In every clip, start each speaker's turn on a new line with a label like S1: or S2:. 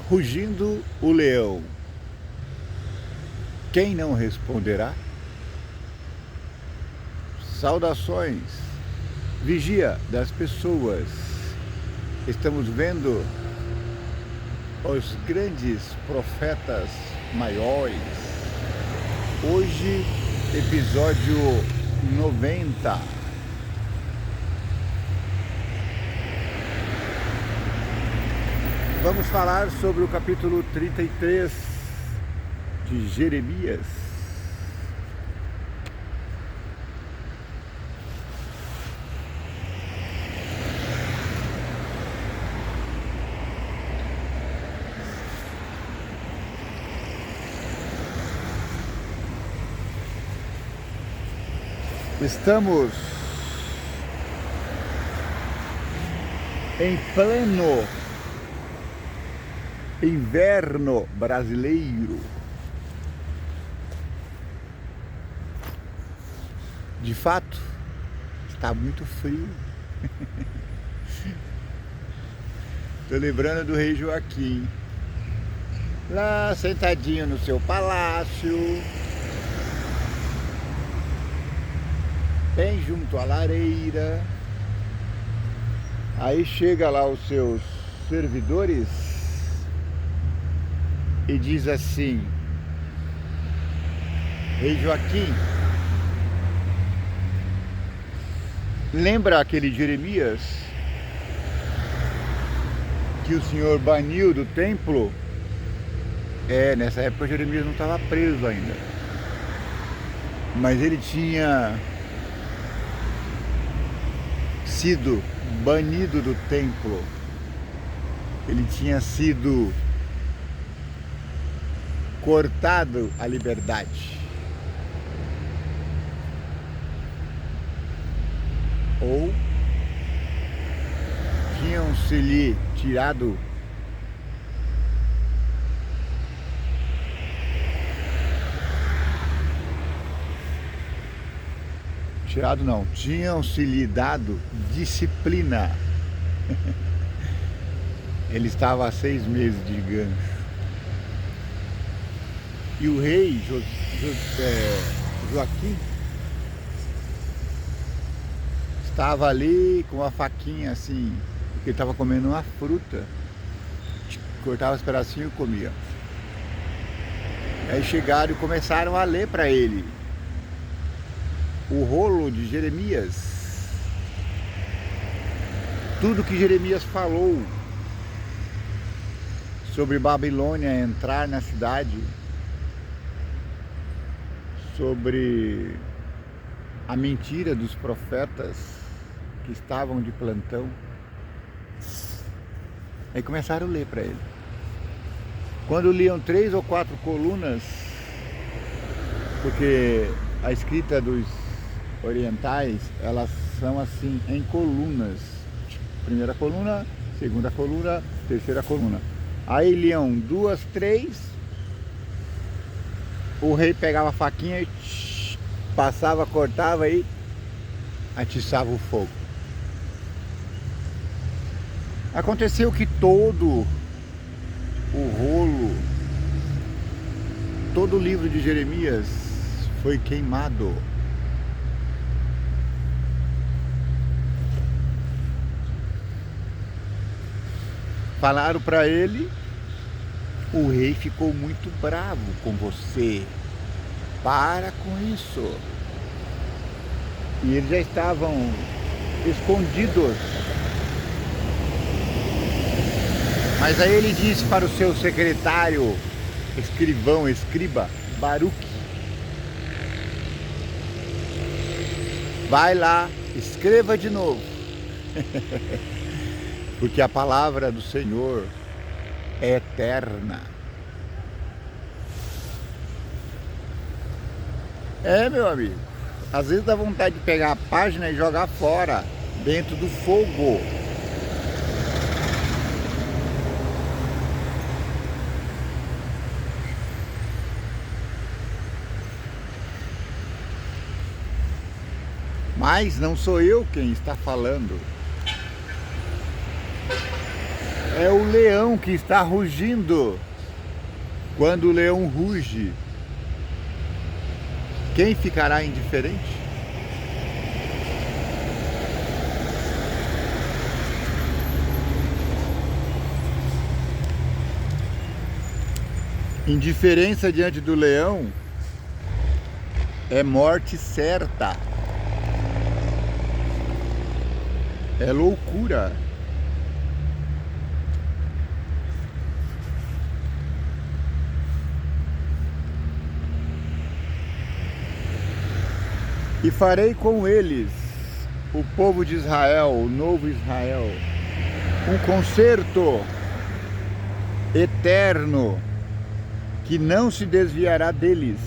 S1: Rugindo o leão, quem não responderá? Saudações, vigia das pessoas. Estamos vendo os grandes profetas maiores. Hoje, episódio 90. Vamos falar sobre o capítulo 33 de Jeremias. Estamos em pleno inverno brasileiro. De fato, está muito frio. Estou lembrando do rei Joaquim, lá sentadinho no seu palácio, bem junto à lareira. Aí chega lá os seus servidores e diz assim: Rei Joaquim, lembra aquele Jeremias que o senhor baniu do templo? Nessa época Jeremias não estava preso ainda, mas ele tinha sido banido do templo. Ele tinha sido cortado a liberdade, ou tinham-se-lhe tirado não, tinham-se-lhe dado disciplina. Ele estava há 6 meses de gancho. E o rei Joaquim estava ali com uma faquinha assim, porque ele estava comendo uma fruta, cortava os pedacinhos e comia. Aí chegaram e começaram a ler para ele o rolo de Jeremias, tudo que Jeremias falou sobre Babilônia entrar na cidade, sobre a mentira dos profetas que estavam de plantão. Aí começaram a ler para ele. Quando liam 3 ou 4 colunas, porque a escrita dos orientais, elas são assim, em colunas. Primeira coluna, segunda coluna, terceira coluna. Aí liam 2, 3, o rei pegava a faquinha e passava, cortava e atiçava o fogo. Aconteceu que todo o rolo, todo o livro de Jeremias foi queimado. Falaram para ele: o rei ficou muito bravo com você, para com isso. E eles já estavam escondidos. Mas aí ele disse para o seu secretário, escriba, Baruque: vai lá, escreva de novo. Porque a palavra do Senhor é eterna. Meu amigo, às vezes dá vontade de pegar a página e jogar fora, dentro do fogo. Mas não sou eu quem está falando. é o leão que está rugindo. Quando o leão ruge, quem ficará indiferente? Indiferença diante do leão é morte certa, é loucura. E farei com eles, o povo de Israel, o novo Israel, um concerto eterno que não se desviará deles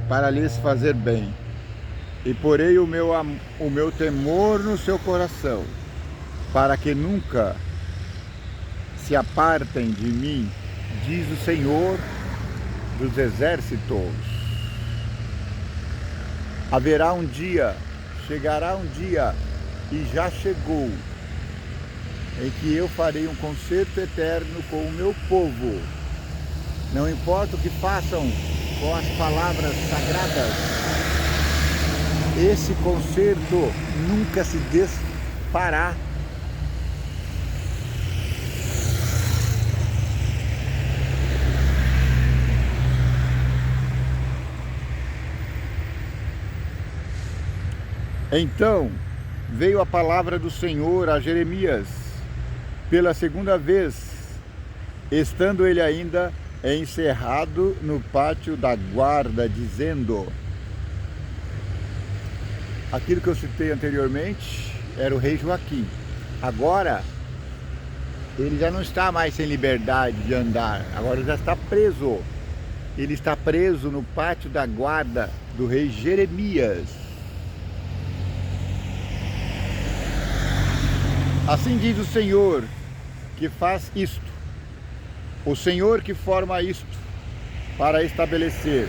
S1: para lhes fazer bem. E porei o meu temor no seu coração, para que nunca se apartem de mim, diz o Senhor dos exércitos. Haverá um dia, chegará um dia, e já chegou, em que eu farei um concerto eterno com o meu povo. Não importa o que façam com as palavras sagradas, esse concerto nunca se desfará. Então veio a palavra do Senhor a Jeremias pela segunda vez, estando ele ainda encerrado no pátio da guarda, dizendo: aquilo que eu citei anteriormente era o rei Joaquim. Agora ele já não está mais sem liberdade de andar, agora ele já está preso. Ele está preso no pátio da guarda do rei Jeremias. Assim diz o Senhor que faz isto, o Senhor que forma isto para estabelecer.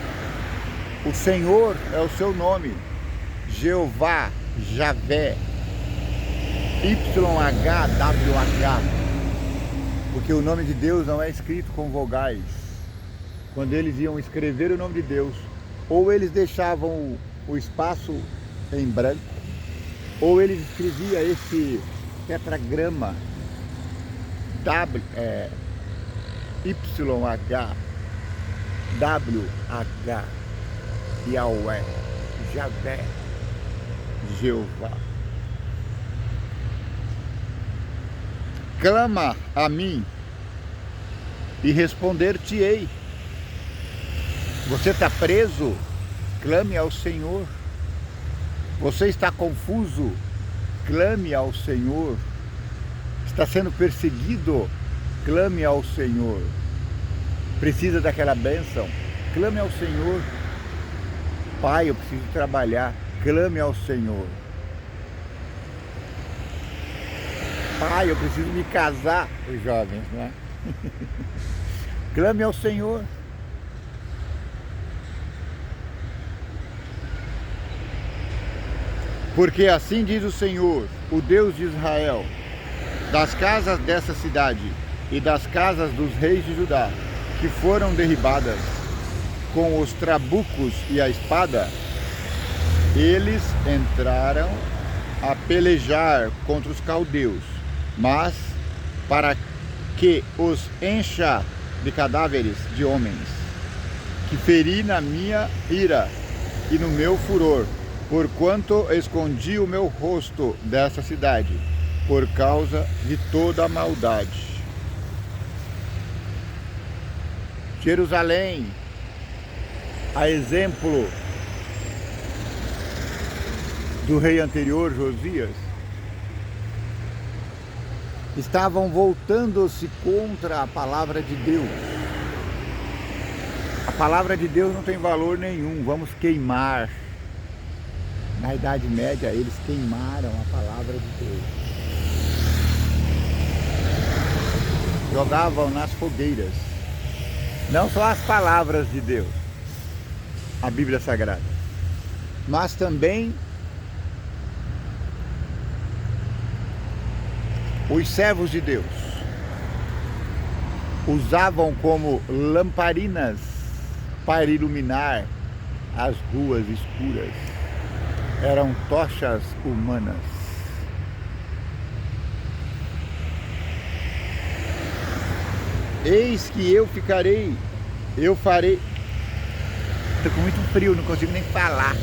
S1: O Senhor é o seu nome, Jeová, Javé, YHWH, porque o nome de Deus não é escrito com vogais. Quando eles iam escrever o nome de Deus, ou eles deixavam o espaço em branco, ou eles escreviam esse tetragrama YH, WH, Yahweh, Javé, Jeová. Clama a mim e responder-te-ei. Você está preso? Clame ao Senhor. Você está confuso? Clame ao Senhor. Está sendo perseguido? Clame ao Senhor. Precisa daquela bênção? Clame ao Senhor. Pai, eu preciso trabalhar. Clame ao Senhor. Pai, eu preciso me casar. Os jovens, né? Clame ao Senhor. Porque assim diz o Senhor, o Deus de Israel: das casas dessa cidade e das casas dos reis de Judá, que foram derribadas com os trabucos e a espada, eles entraram a pelejar contra os caldeus, mas para que os encha de cadáveres de homens, que feri na minha ira e no meu furor, porquanto escondi o meu rosto dessa cidade, por causa de toda a maldade. Jerusalém, a exemplo do rei anterior, Josias, estavam voltando-se contra a palavra de Deus. A palavra de Deus não tem valor nenhum, vamos queimar. Na Idade Média, eles queimaram a palavra de Deus. Jogavam nas fogueiras. Não só as palavras de Deus, a Bíblia Sagrada, mas também os servos de Deus. usavam como lamparinas para iluminar as ruas escuras. Eram tochas humanas. Eis que eu farei. Estou com muito frio, não consigo nem falar.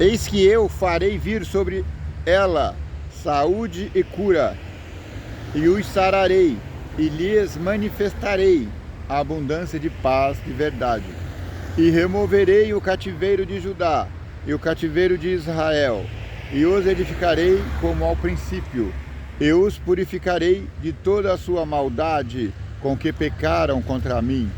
S1: Eis que eu farei vir sobre ela saúde e cura, e os sararei, e lhes manifestarei a abundância de paz de verdade. E removerei o cativeiro de Judá e o cativeiro de Israel, e os edificarei como ao princípio, e os purificarei de toda a sua maldade com que pecaram contra mim,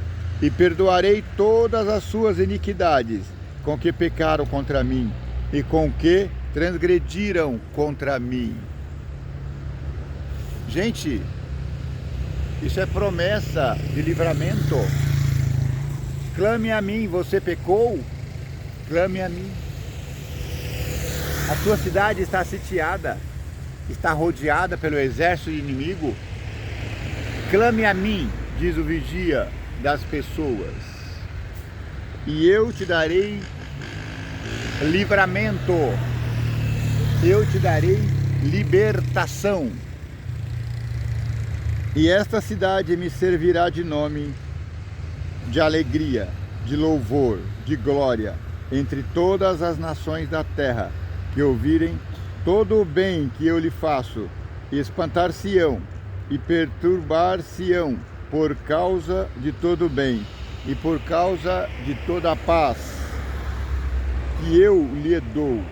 S1: e perdoarei todas as suas iniquidades com que pecaram contra mim, e com que transgrediram contra mim. Gente, isso é promessa de livramento. Clame a mim, você pecou? Clame a mim. A sua cidade está sitiada, está rodeada pelo exército inimigo. Clame a mim, diz o vigia das pessoas, e eu te darei livramento, eu te darei libertação. E esta cidade me servirá de nome, de alegria, de louvor, de glória, entre todas as nações da terra, que ouvirem todo o bem que eu lhe faço, e espantar-se-ão, e perturbar-se-ão, por causa de todo o bem, e por causa de toda a paz que eu lhe dou.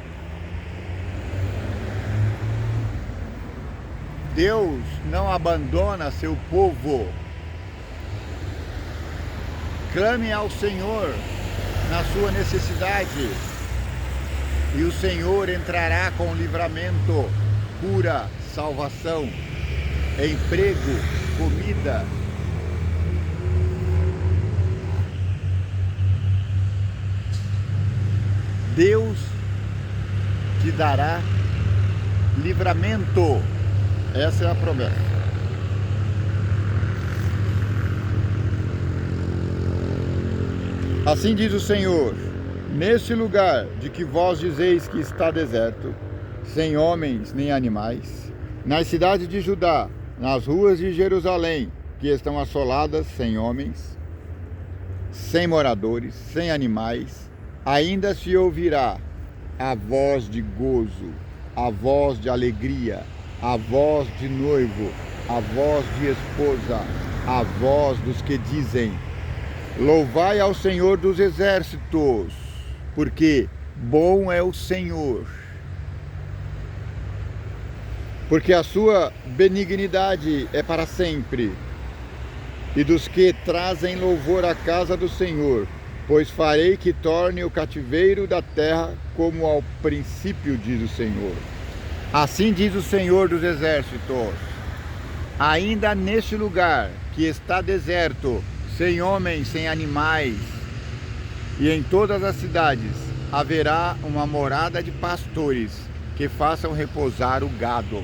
S1: Deus não abandona seu povo. Clame ao Senhor na sua necessidade, e o Senhor entrará com livramento, cura, salvação, emprego, comida. Deus te dará livramento. Essa é a promessa. Assim diz o Senhor: neste lugar de que vós dizeis que está deserto, sem homens nem animais, nas cidades de Judá, nas ruas de Jerusalém, que estão assoladas, sem homens, sem moradores, sem animais, ainda se ouvirá a voz de gozo, a voz de alegria, a voz de noivo, a voz de esposa, a voz dos que dizem: louvai ao Senhor dos exércitos, porque bom é o Senhor. Porque a sua benignidade é para sempre, e dos que trazem louvor à casa do Senhor, pois farei que torne o cativeiro da terra como ao princípio, diz o Senhor. Assim diz o Senhor dos exércitos: ainda neste lugar que está deserto, sem homens, sem animais, e em todas as cidades haverá uma morada de pastores que façam repousar o gado.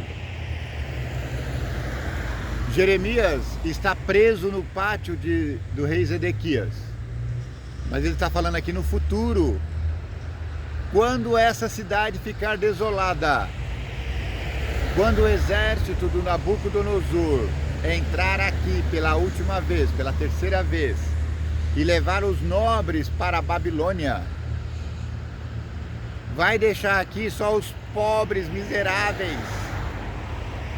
S1: Jeremias está preso no pátio do rei Zedequias, mas ele está falando aqui no futuro, quando essa cidade ficar desolada, quando o exército do Nabucodonosor entrar aqui pela última vez, pela terceira vez, e levar os nobres para a Babilônia, vai deixar aqui só os pobres miseráveis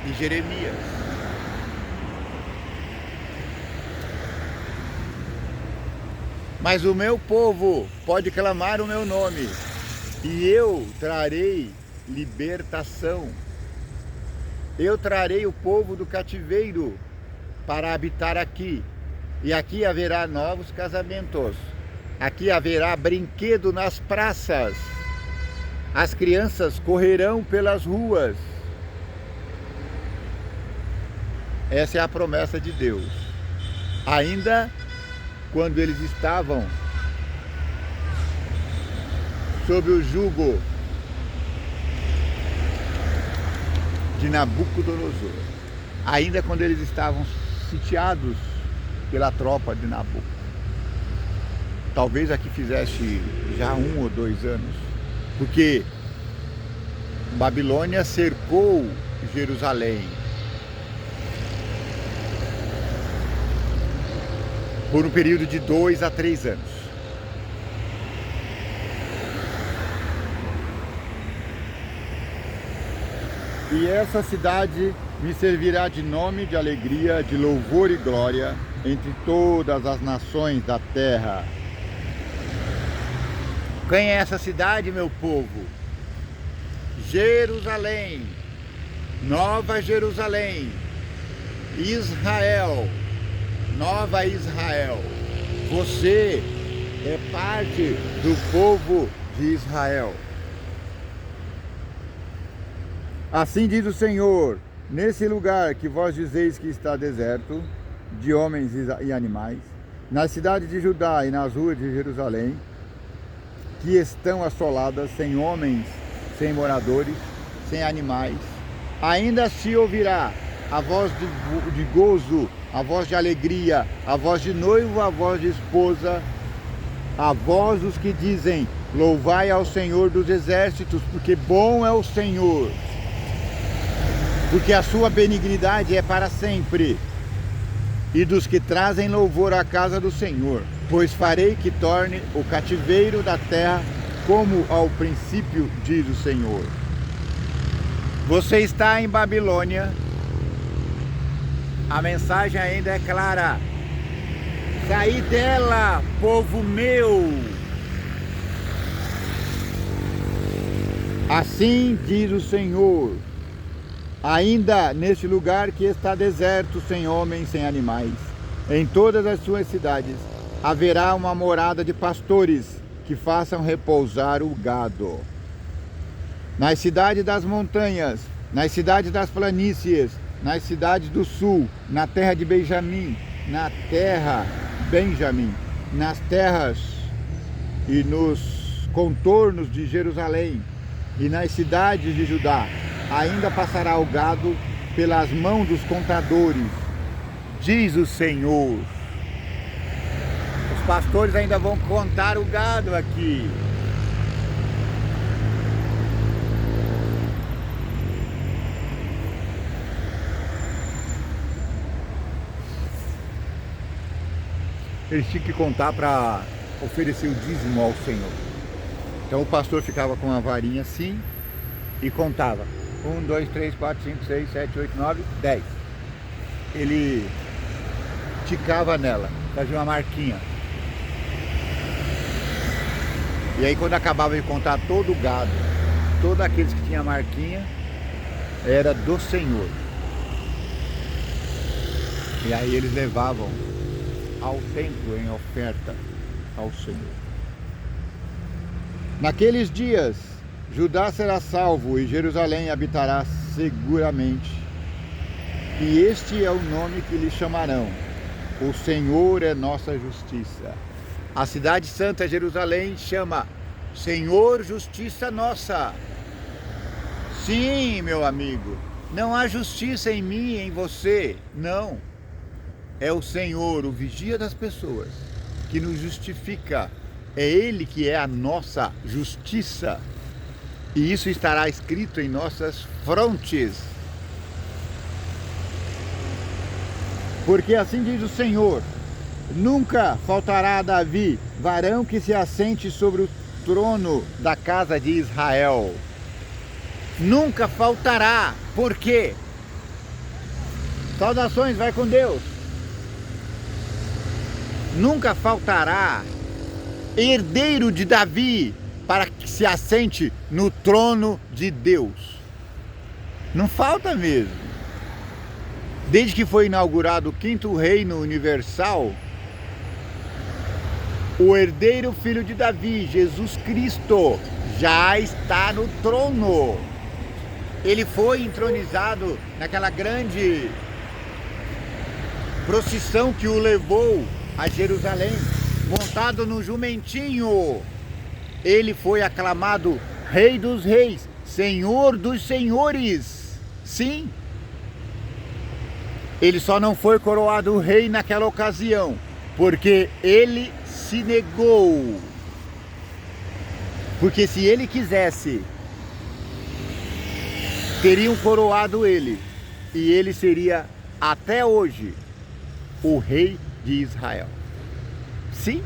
S1: de Jeremias. Mas o meu povo pode clamar o meu nome, e eu trarei libertação. Eu trarei o povo do cativeiro para habitar aqui. E aqui haverá novos casamentos. Aqui haverá brinquedo nas praças. As crianças correrão pelas ruas. Essa é a promessa de Deus. Ainda quando eles estavam sob o jugo de Nabucodonosor, ainda quando eles estavam sitiados pela tropa de Nabucodonosor. Talvez aqui fizesse já 1 ou 2 anos, porque Babilônia cercou Jerusalém por um período de 2 a 3 anos. E essa cidade me servirá de nome, de alegria, de louvor e glória entre todas as nações da terra. Quem é essa cidade, meu povo? Jerusalém, Nova Jerusalém, Israel, Nova Israel. Você é parte do povo de Israel. Assim diz o Senhor: nesse lugar que vós dizeis que está deserto, de homens e animais, nas cidades de Judá e nas ruas de Jerusalém, que estão assoladas, sem homens, sem moradores, sem animais, ainda se ouvirá a voz de gozo, a voz de alegria, a voz de noivo, a voz de esposa, a voz dos que dizem: louvai ao Senhor dos exércitos, porque bom é o Senhor, porque a sua benignidade é para sempre, e dos que trazem louvor à casa do Senhor, pois farei que torne o cativeiro da terra como ao princípio, diz o Senhor. Você está em Babilônia, a mensagem ainda é clara: saí dela, povo meu. Assim diz o Senhor: ainda neste lugar que está deserto, sem homens, sem animais, em todas as suas cidades, haverá uma morada de pastores que façam repousar o gado. Nas cidades das montanhas, nas cidades das planícies, nas cidades do sul, na terra de Benjamim, nas terras e nos contornos de Jerusalém e nas cidades de Judá, ainda passará o gado pelas mãos dos contadores, diz o Senhor. Os pastores ainda vão contar o gado aqui. Eles tinham que contar para oferecer o dízimo ao Senhor. Então o pastor ficava com uma varinha assim e contava: 1, 2, 3, 4, 5, 6, 7, 8, 9, 10. Ele ticava nela, fazia uma marquinha. E aí quando acabava de contar todo o gado, todos aqueles que tinham marquinha, era do Senhor. E aí eles levavam ao templo em oferta ao Senhor. Naqueles dias, Judá será salvo e Jerusalém habitará seguramente. E este é o nome que lhe chamarão: o Senhor é nossa justiça. A cidade santa Jerusalém chama: Senhor, justiça nossa. Sim, meu amigo, não há justiça em mim e em você, não. É o Senhor, o vigia das pessoas, que nos justifica. É Ele que é a nossa justiça. E isso estará escrito em nossas frontes. Porque assim diz o Senhor: nunca faltará a Davi varão que se assente sobre o trono da casa de Israel. Nunca faltará. Por quê? Saudações, vai com Deus. Nunca faltará herdeiro de Davi para que se assente no trono de Deus. Não falta mesmo. Desde que foi inaugurado o 5º reino universal, o herdeiro filho de Davi, Jesus Cristo, já está no trono. Ele foi entronizado naquela grande procissão que o levou a Jerusalém, montado no jumentinho. Ele foi aclamado Rei dos Reis, Senhor dos Senhores. Sim. Ele só não foi coroado rei naquela ocasião, porque ele se negou. Porque se ele quisesse, teriam coroado ele, e ele seria até hoje o rei de Israel. Sim.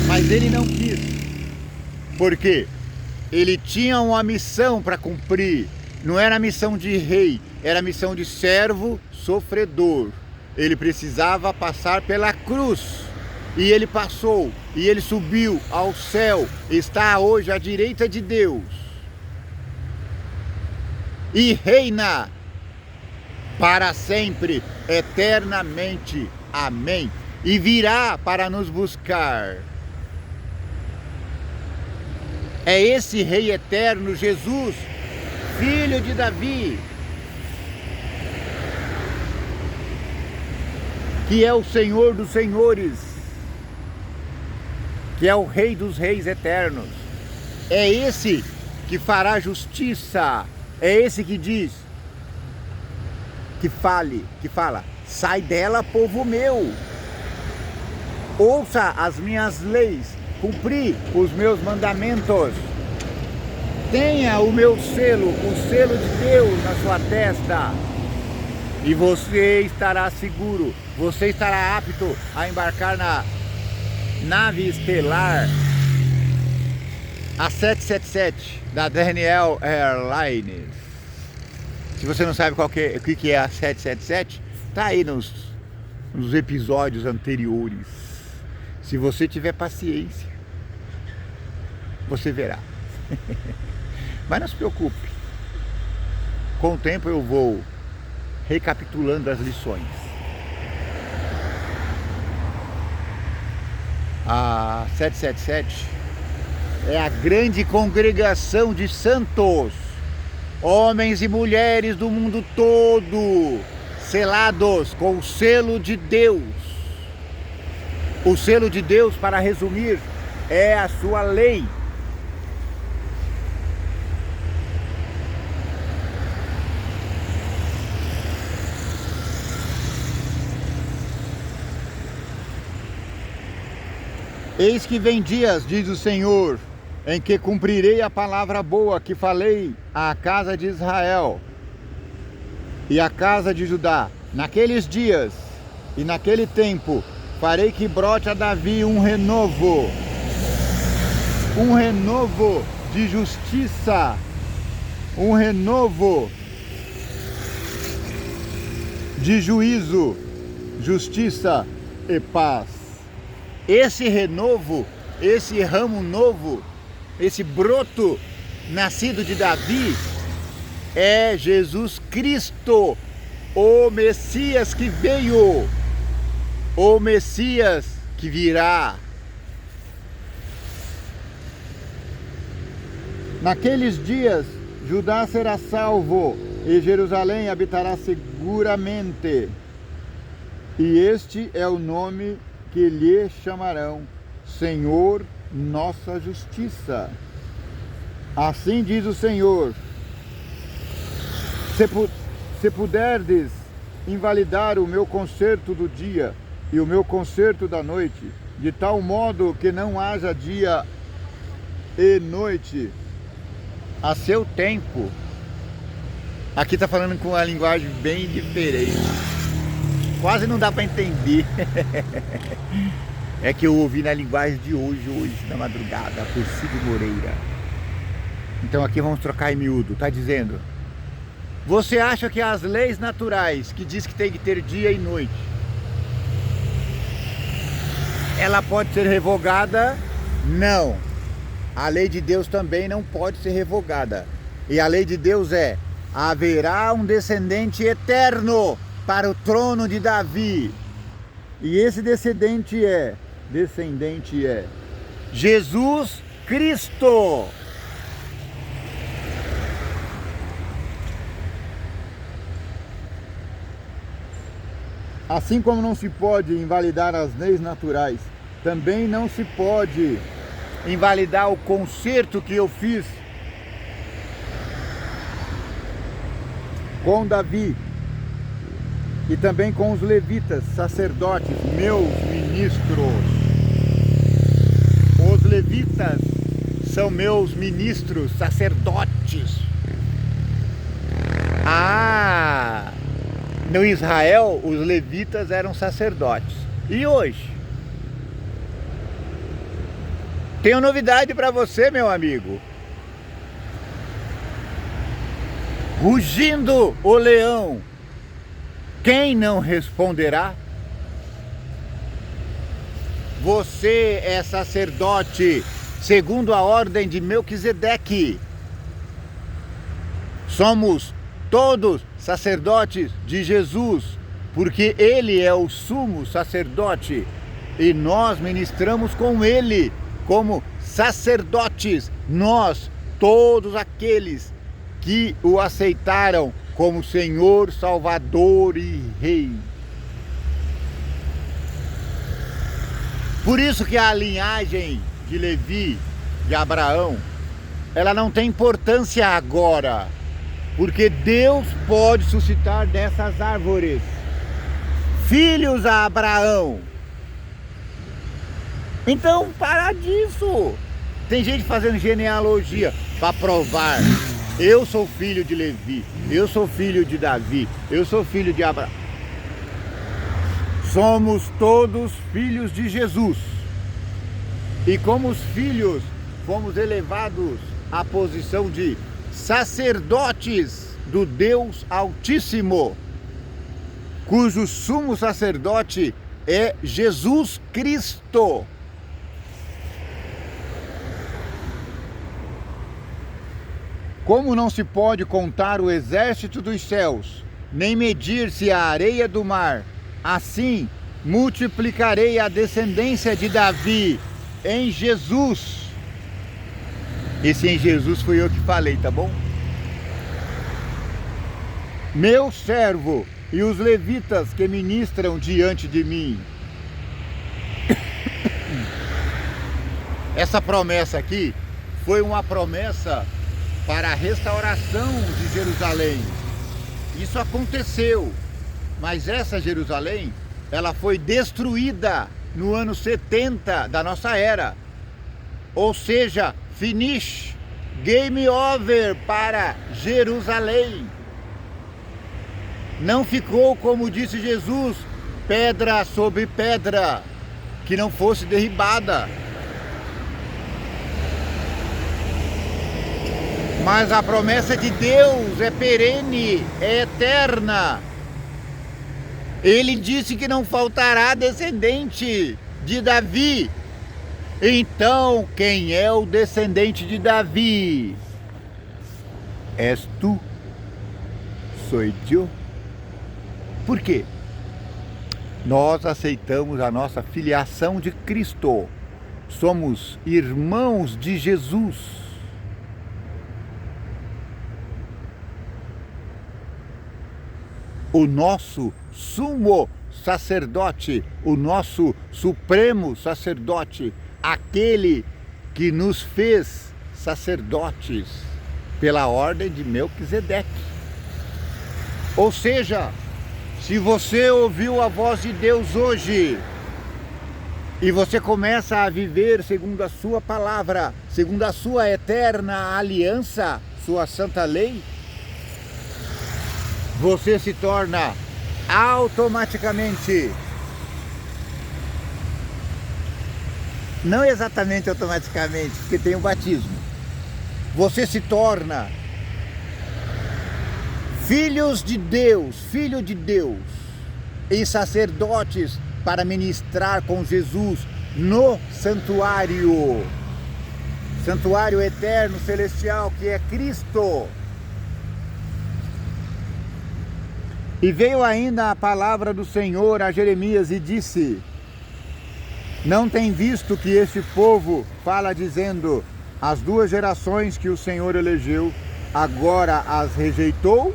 S1: Mas ele não quis. Por quê? Ele tinha uma missão para cumprir. Não era a missão de rei, era a missão de servo sofredor. Ele precisava passar pela cruz. E ele passou, e ele subiu ao céu, está hoje à direita de Deus. E reina para sempre, eternamente. Amém. E virá para nos buscar. É esse Rei eterno, Jesus, filho de Davi, que é o Senhor dos senhores, que é o Rei dos reis eternos. É esse que fará justiça. É esse que diz, que fala, sai dela, povo meu. Ouça as minhas leis, cumpri os meus mandamentos. Tenha o meu selo, o selo de Deus na sua testa. E você estará seguro, você estará apto a embarcar na nave estelar, a 777 da Daniel Airlines. Se você não sabe o que é a 777, tá aí nos episódios anteriores. Se você tiver paciência, você verá. Mas não se preocupe, com o tempo eu vou recapitulando as lições. A 777 é a grande congregação de santos, homens e mulheres do mundo todo, selados com o selo de Deus. O selo de Deus, para resumir, é a sua lei. Eis que vem dias, diz o Senhor, em que cumprirei a palavra boa que falei à casa de Israel e à casa de Judá. Naqueles dias e naquele tempo farei que brote a Davi um renovo de justiça, um renovo de juízo, justiça e paz. Esse renovo, esse ramo novo, esse broto nascido de Davi é Jesus Cristo, o Messias que veio, o Messias que virá. Naqueles dias, Judá será salvo e Jerusalém habitará seguramente. E este é o nome que lhe chamarão Senhor, nossa justiça. Assim diz o Senhor: se puderdes invalidar o meu concerto do dia e o meu concerto da noite, de tal modo que não haja dia e noite a seu tempo. Aqui está falando com uma linguagem bem diferente. Quase não dá para entender. É que eu ouvi na linguagem de hoje na madrugada, por Cid Moreira. Então aqui vamos trocar em miúdo. Tá dizendo: você acha que as leis naturais, que diz que tem que ter dia e noite, ela pode ser revogada? Não. A lei de Deus também não pode ser revogada. E a lei de Deus é: haverá um descendente eterno para o trono de Davi. E esse descendente é Jesus Cristo. Assim como não se pode invalidar as leis naturais, também não se pode invalidar o concerto que eu fiz com Davi e também com os levitas, sacerdotes, meus ministros. Os levitas são meus ministros, sacerdotes. No Israel, os levitas eram sacerdotes. E hoje? Tenho novidade para você, meu amigo. Rugindo o leão, quem não responderá? Você é sacerdote segundo a ordem de Melquisedeque. Somos todos sacerdotes de Jesus, porque ele é o sumo sacerdote e nós ministramos com ele como sacerdotes, nós, todos aqueles que o aceitaram como Senhor, Salvador e Rei. Por isso que a linhagem de Levi, de Abraão, ela não tem importância agora, porque Deus pode suscitar dessas árvores filhos a Abraão. Então, para disso. Tem gente fazendo genealogia para provar. Eu sou filho de Levi, eu sou filho de Davi, eu sou filho de Abraão. Somos todos filhos de Jesus. E como os filhos, fomos elevados à posição de sacerdotes do Deus Altíssimo, cujo sumo sacerdote é Jesus Cristo. Como não se pode contar o exército dos céus, nem medir-se a areia do mar, assim multiplicarei a descendência de Davi em Jesus. Esse em Jesus fui eu que falei, tá bom? Meu servo e os levitas que ministram diante de mim. Essa promessa aqui foi uma promessa para a restauração de Jerusalém. Isso aconteceu, mas essa Jerusalém, ela foi destruída no ano 70 da nossa era. Ou seja, finish, game over para Jerusalém. Não ficou, como disse Jesus, pedra sobre pedra, que não fosse derribada. Mas a promessa de Deus é perene, é eterna. Ele disse que não faltará descendente de Davi. Então, quem é o descendente de Davi? És tu, sou eu. Por quê? Nós aceitamos a nossa filiação de Cristo. Somos irmãos de Jesus. O nosso sumo sacerdote, o nosso supremo sacerdote, aquele que nos fez sacerdotes pela ordem de Melquisedeque. Ou seja, se você ouviu a voz de Deus hoje e você começa a viver segundo a sua palavra, segundo a sua eterna aliança, sua santa lei, você se torna automaticamente, não exatamente automaticamente, porque tem o batismo, você se torna filhos de Deus, filho de Deus, e sacerdotes para ministrar com Jesus no santuário, santuário eterno, celestial, que é Cristo. E veio ainda a palavra do Senhor a Jeremias e disse: não tem visto que este povo fala dizendo, as duas gerações que o Senhor elegeu, agora as rejeitou?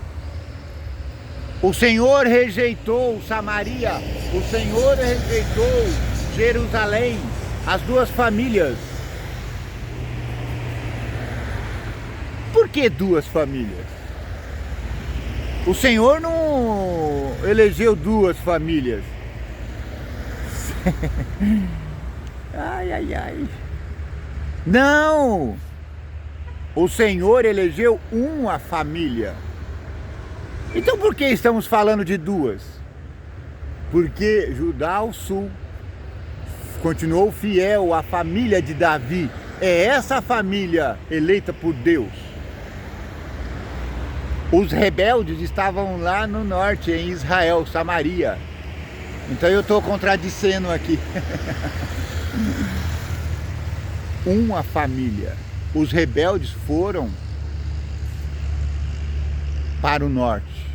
S1: O Senhor rejeitou Samaria, o Senhor rejeitou Jerusalém, as duas famílias. Por que duas famílias? O Senhor não elegeu duas famílias. Ai, ai, ai. Não! O Senhor elegeu uma família. Então por que estamos falando de duas? Porque Judá ao sul continuou fiel à família de Davi. É essa família eleita por Deus. Os rebeldes estavam lá no norte, em Israel, Samaria. Então eu estou contradizendo aqui. Uma família. Os rebeldes foram para o norte,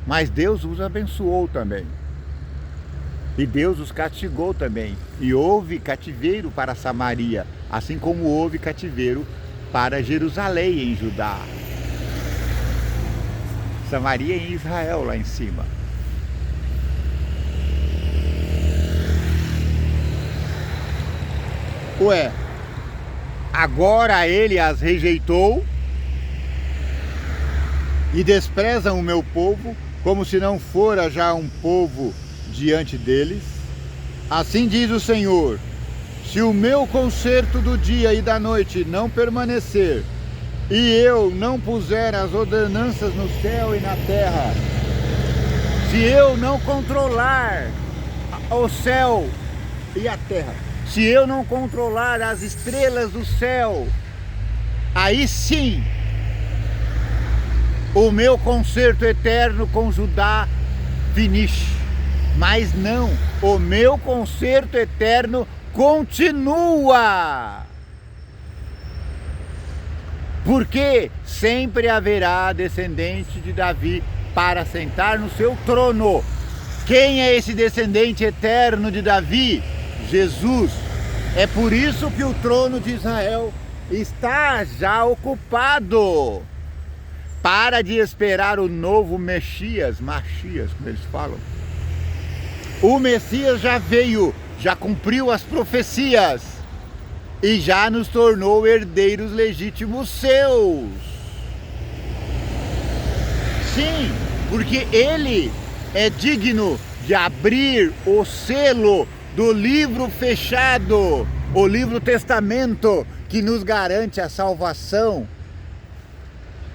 S1: mas Deus os abençoou também. E Deus os castigou também. E houve cativeiro para Samaria, assim como houve cativeiro para Jerusalém em Judá. Samaria em Israel lá em cima. Ué, agora ele as rejeitou e desprezam o meu povo, como se não fora já um povo diante deles. Assim diz o Senhor: se o meu conserto do dia e da noite não permanecer, e eu não puser as ordenanças no céu e na terra, se eu não controlar o céu e a terra, se eu não controlar as estrelas do céu, aí sim o meu concerto eterno com Judá finish. Mas não, o meu concerto eterno continua. Porque sempre haverá descendente de Davi para sentar no seu trono. Quem é esse descendente eterno de Davi? Jesus. É por isso que o trono de Israel está já ocupado. Para de esperar o novo Messias, como eles falam. O Messias já veio, já cumpriu as profecias e já nos tornou herdeiros legítimos seus. Sim, porque ele é digno de abrir o selo do livro fechado, o livro testamento, que nos garante a salvação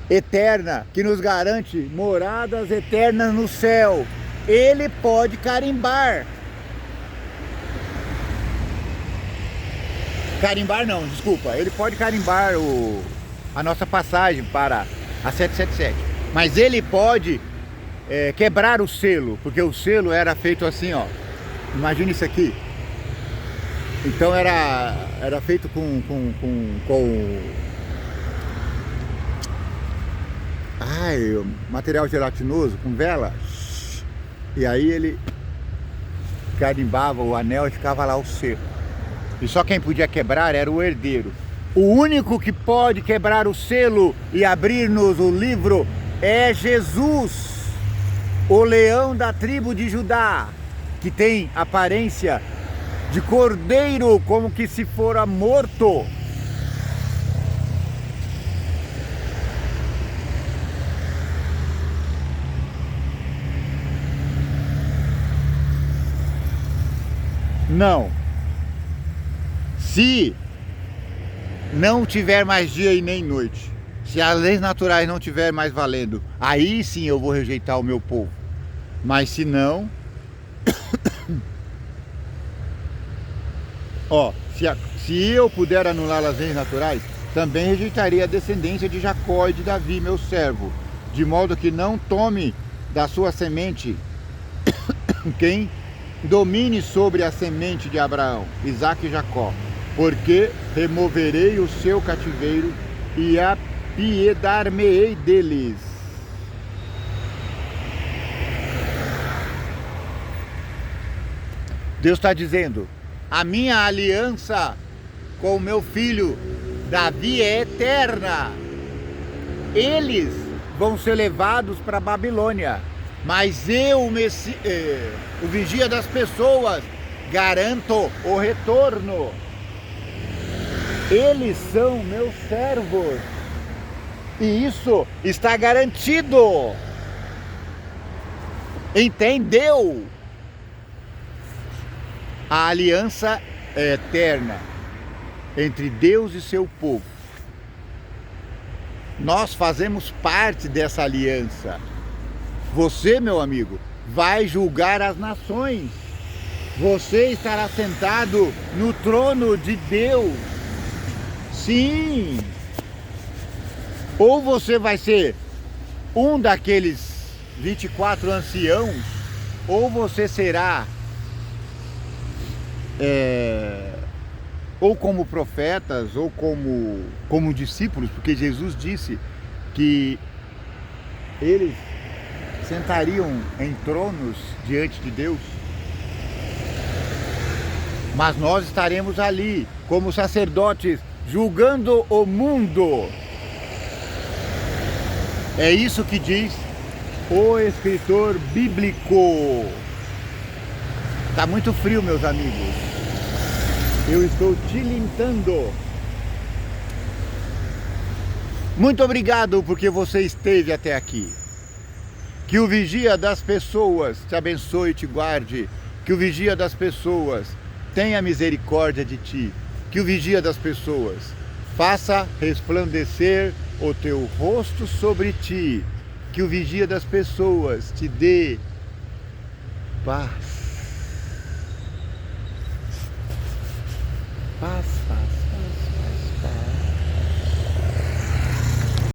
S1: eterna, que nos garante moradas eternas no céu. Ele pode carimbar. Ele pode carimbar a nossa passagem para a 777. Mas ele pode quebrar o selo, porque o selo era feito assim, ó. Imagina isso aqui. Então era feito com material gelatinoso, com vela. E aí ele carimbava o anel e ficava lá o selo. E só quem podia quebrar era o herdeiro. O único que pode quebrar o selo e abrir-nos o livro é Jesus, o leão da tribo de Judá, que tem aparência de cordeiro, como que se fora morto. Não. Se não tiver mais dia e nem noite, se as leis naturais não tiver mais valendo, aí sim eu vou rejeitar o meu povo. Mas se não, se eu puder anular as leis naturais, também rejeitaria a descendência de Jacó e de Davi, meu servo, de modo que não tome da sua semente quem domine sobre a semente de Abraão, Isaque e Jacó, porque removerei o seu cativeiro e apiedar-me-ei deles. Deus está dizendo: a minha aliança com o meu filho Davi é eterna. Eles vão ser levados para a Babilônia, mas eu, o vigia das pessoas, garanto o retorno. Eles são meus servos e isso está garantido. entendeu a aliança eterna entre Deus e seu povo. Nós fazemos parte dessa aliança. Você, meu amigo, vai julgar as nações. Você estará sentado no trono de Deus. Sim. Ou você vai ser um daqueles 24 anciãos, ou você será ou como profetas, ou como discípulos, porque Jesus disse que eles sentariam em tronos diante de Deus. Mas nós estaremos ali como sacerdotes, julgando o mundo. É isso que diz o escritor bíblico. Está muito frio, meus amigos. Eu estou tilintando. Muito obrigado porque você esteve até aqui. Que o vigia das pessoas te abençoe e te guarde. Que o vigia das pessoas tenha misericórdia de ti. Que o vigia das pessoas faça resplandecer o teu rosto sobre ti. Que o vigia das pessoas te dê paz. Paz, paz.